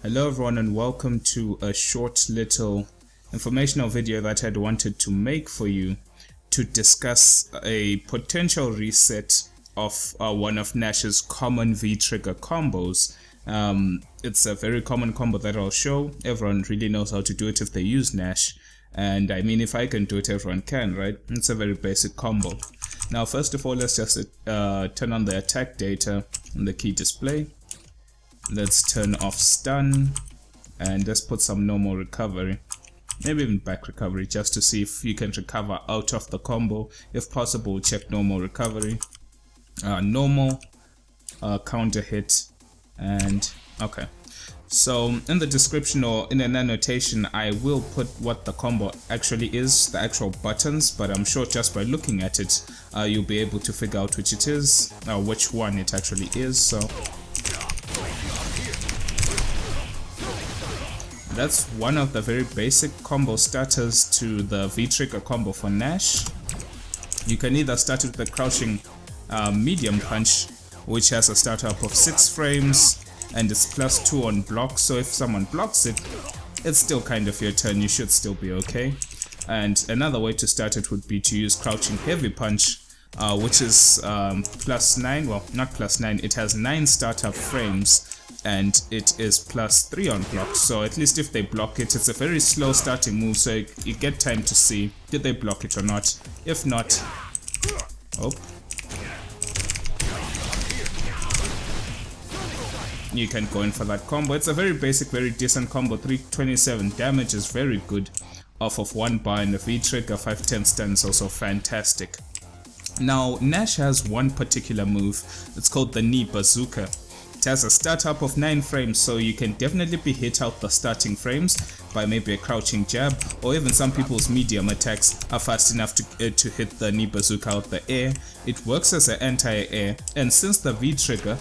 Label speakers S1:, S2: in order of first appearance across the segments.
S1: Hello everyone and welcome to a short little informational video that I'd wanted to make for you to discuss a potential reset of one of Nash's common V-trigger combos. It's a very common combo that I'll show. Everyone really knows how to do it if they use Nash, and I mean, if I can do it, everyone can, right? It's a very basic combo. Now first of all, let's just turn on the attack data on the key display. Let's turn off stun and let's put some normal recovery, maybe even back recovery, just to see if you can recover out of the combo. If possible, check normal recovery, normal, counter hit, and okay. So in the description or in an annotation, I will put what the combo actually is, the actual buttons, but I'm sure just by looking at it, you'll be able to figure out which it is, which one it actually is. So that's one of the very basic combo starters to the V-trigger combo for Nash. You can either start with the crouching medium punch, which has a startup of 6 frames and it's +2 on block, so if someone blocks it, it's still kind of your turn, you should still be okay. And another way to start it would be to use crouching heavy punch, which is +9, well not +9, it has 9 startup frames and it is +3 on block, so at least if they block it, it's a very slow starting move, so you get time to see did they block it or not. If not, you can go in for that combo. It's a very basic, very decent combo. 327 damage is very good off of 1 bar, and the V-trigger 510 stun is also fantastic. Now Nash has one particular move, it's called the Knee Bazooka. It has a startup of 9 frames, so you can definitely be hit out the starting frames by maybe a crouching jab, or even some people's medium attacks are fast enough to hit the Knee Bazooka out the air. It works as an anti-air, and since the V-trigger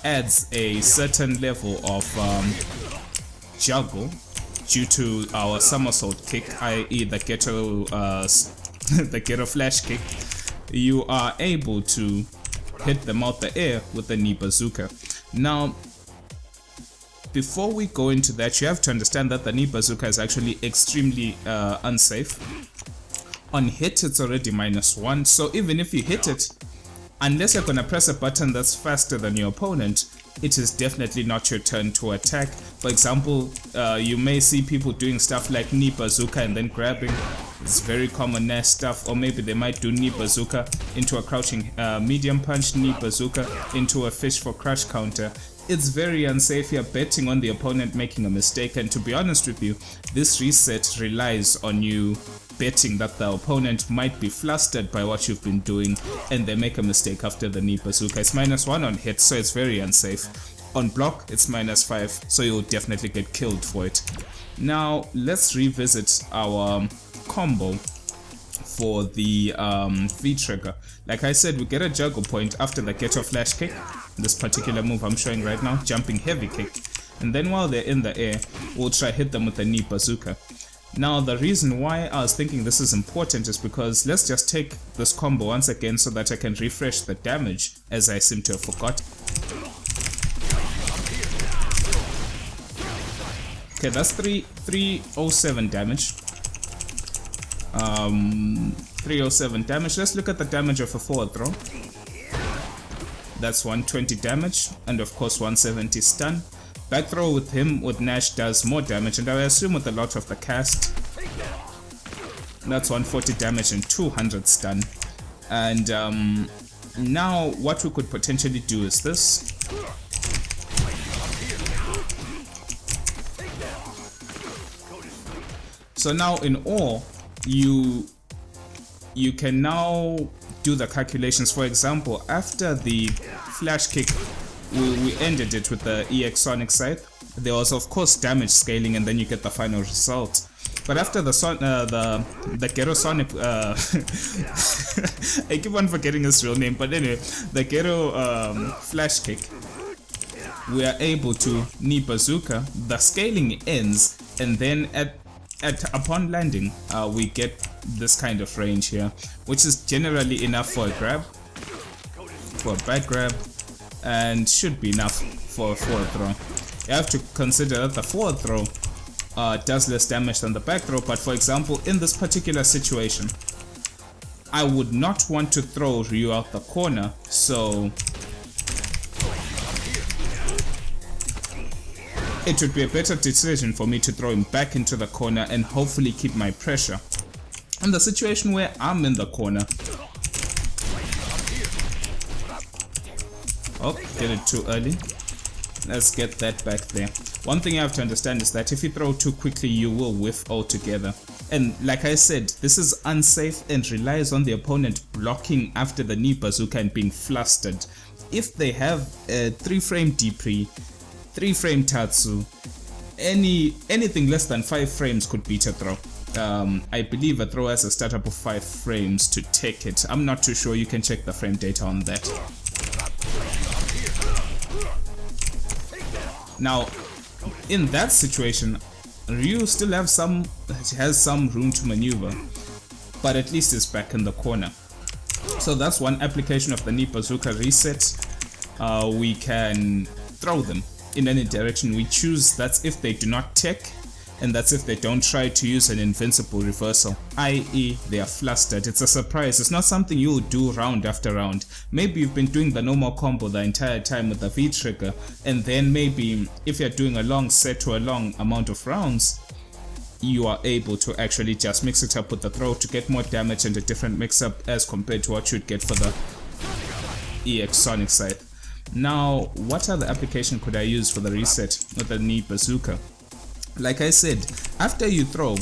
S1: adds a certain level of juggle due to our somersault kick, i.e. the ghetto flash kick, you are able to hit them out the air with the Knee Bazooka. Now before we go into that, you have to understand that the Knee Bazooka is actually extremely unsafe. On hit it's already -1, so even if you hit it, unless you're gonna press a button that's faster than your opponent, it is definitely not your turn to attack. For example, you may see people doing stuff like Knee Bazooka and then grabbing. It's very common Nash stuff, or maybe they might do Knee Bazooka into a crouching medium punch, Knee Bazooka into a fish for crush counter. It's very unsafe. You're betting on the opponent making a mistake, and to be honest with you, this reset relies on you betting that the opponent might be flustered by what you've been doing and they make a mistake after the Knee Bazooka. It's -1 on hit, so it's very unsafe. On block it's -5, so you'll definitely get killed for it. Now let's revisit our combo for the V-trigger. Like I said, we get a juggle point after the ghetto flash kick, this particular move I'm showing right now, jumping heavy kick, and then while they're in the air we'll try hit them with the Knee Bazooka. Now the reason why I was thinking this is important is because let's just take this combo once again so that I can refresh the damage, as I seem to have forgot. Okay, that's 307 damage. 307 damage. Let's look at the damage of a forward throw. That's 120 damage, and of course 170 stun. Back throw with him, with Nash, does more damage, and I assume with a lot of the cast. That's 140 damage and 200 stun. And now what we could potentially do is this. So now in all, you can now do the calculations. For example, after the flash kick, we ended it with the EX Sonic Scythe. There was of course damage scaling, and then you get the final result. But after the Ghetto Sonic, I keep on forgetting his real name, but anyway, the Ghetto flash kick, we are able to Knee Bazooka. The scaling ends, and then upon landing, we get this kind of range here, which is generally enough for a grab, for a back grab, and should be enough for a forward throw. You have to consider that the forward throw does less damage than the back throw, but for example, in this particular situation, I would not want to throw Ryu out the corner, so it would be a better decision for me to throw him back into the corner and hopefully keep my pressure. In the situation where I'm in the corner, oh, did it too early. Let's get that back there. One thing you have to understand is that if you throw too quickly, you will whiff altogether. And like I said, this is unsafe and relies on the opponent blocking after the Knee Bazooka and being flustered. If they have a 3-frame Depre, 3-frame Tatsu, anything less than 5 frames could beat a throw. I believe a throw has a startup of 5 frames to take it. I'm not too sure, you can check the frame data on that. Now, in that situation, Ryu still has some room to maneuver, but at least is back in the corner. So that's one application of the Knee Bazooka reset. We can throw them in any direction we choose. That's if they do not tech, and that's if they don't try to use an invincible reversal, i.e. they are flustered. It's a surprise. It's not something you'll do round after round. Maybe you've been doing the normal combo the entire time with the V-trigger, and then maybe if you're doing a long set to a long amount of rounds, you are able to actually just mix it up with the throw to get more damage and a different mix-up as compared to what you'd get for the EX Sonic Scythe. Now, what other application could I use for the reset with the Knee Bazooka? Like I said, after you throw,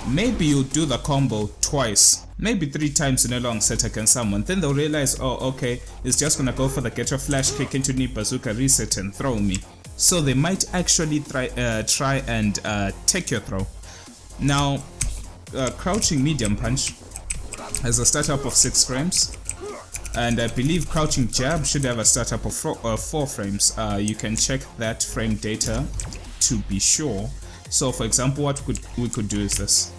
S1: maybe you do the combo twice, maybe 3 times in a long set against someone. Then they'll realize, oh okay, it's just gonna go for the get your flash kick into Knee Bazooka reset and throw me. So they might actually try and take your throw. Now, crouching medium punch has a startup of 6 frames. And I believe crouching jab should have a startup of 4 frames. You can check that frame data to be sure. So for example, what we could do is this.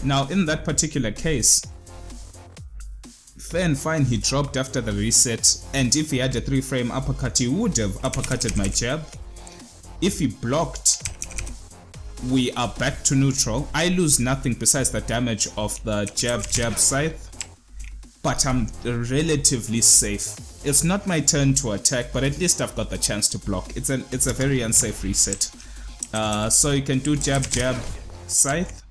S1: Now in that particular case, fair and fine, he dropped after the reset, and if he had a 3-frame uppercut, he would have uppercutted my jab. If he blocked, we are back to neutral. I lose nothing besides the damage of the jab scythe, but I'm relatively safe. It's not my turn to attack, but at least I've got the chance to block. It's a very unsafe reset. So you can do jab scythe.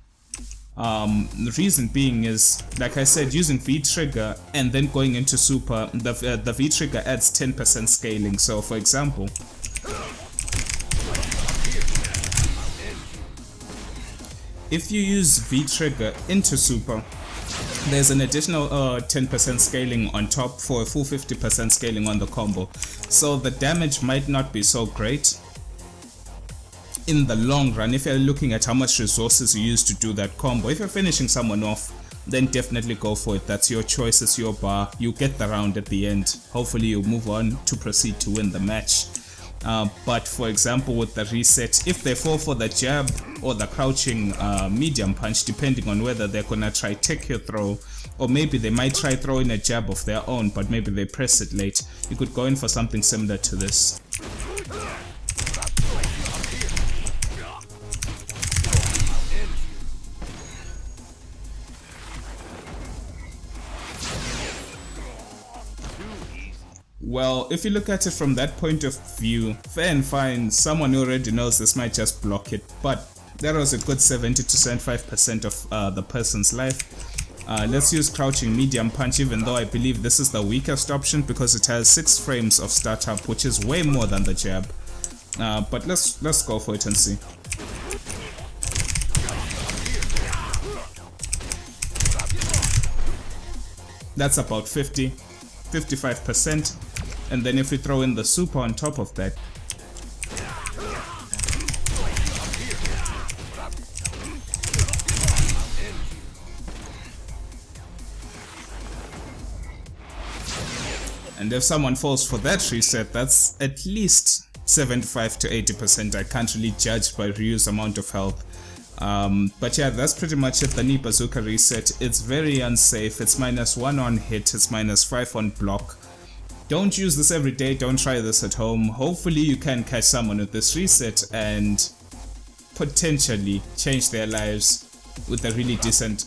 S1: The reason being is, like I said, using V-trigger and then going into super, the V-trigger adds 10% scaling. So for example, if you use V-trigger into super, there's an additional 10% scaling on top for a full 50% scaling on the combo. So the damage might not be so great in the long run if you're looking at how much resources you use to do that combo. If you're finishing someone off, then definitely go for it. That's your choice, it's your bar. You get the round at the end. Hopefully you move on to proceed to win the match. But for example, with the reset, if they fall for the jab or the crouching medium punch, depending on whether they're gonna try take your throw, or maybe they might try throwing a jab of their own, but maybe they press it late, you could go in for something similar to this. Well, if you look at it from that point of view, fair and fine, someone who already knows this might just block it, but that was a good 70 to 75% of the person's life. Let's use crouching medium punch, even though I believe this is the weakest option because it has 6 frames of startup, which is way more than the jab. But let's go for it and see. That's about 55%. And then if we throw in the super on top of that, and if someone falls for that reset, that's at least 75 to 80%. I can't really judge by Ryu's amount of health. But yeah, that's pretty much it. The Knee Bazooka reset. It's very unsafe. It's -1 on hit, it's -5 on block. Don't use this every day, don't try this at home. Hopefully you can catch someone with this reset and potentially change their lives with a really decent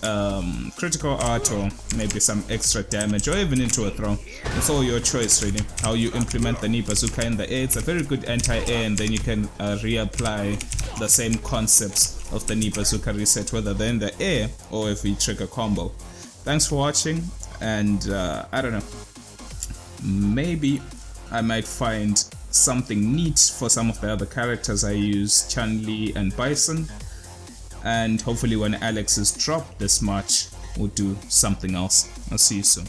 S1: critical art, or maybe some extra damage, or even into a throw. It's all your choice really, how you implement the Knee Bazooka in the air. It's a very good anti-air, and then you can reapply the same concepts of the Knee Bazooka reset, whether they're in the air or a V-trigger combo. Thanks for watching, and I don't know, maybe I might find something neat for some of the other characters I use, Chun-Li and Bison. And hopefully when Alex is dropped this much, we'll do something else. I'll see you soon.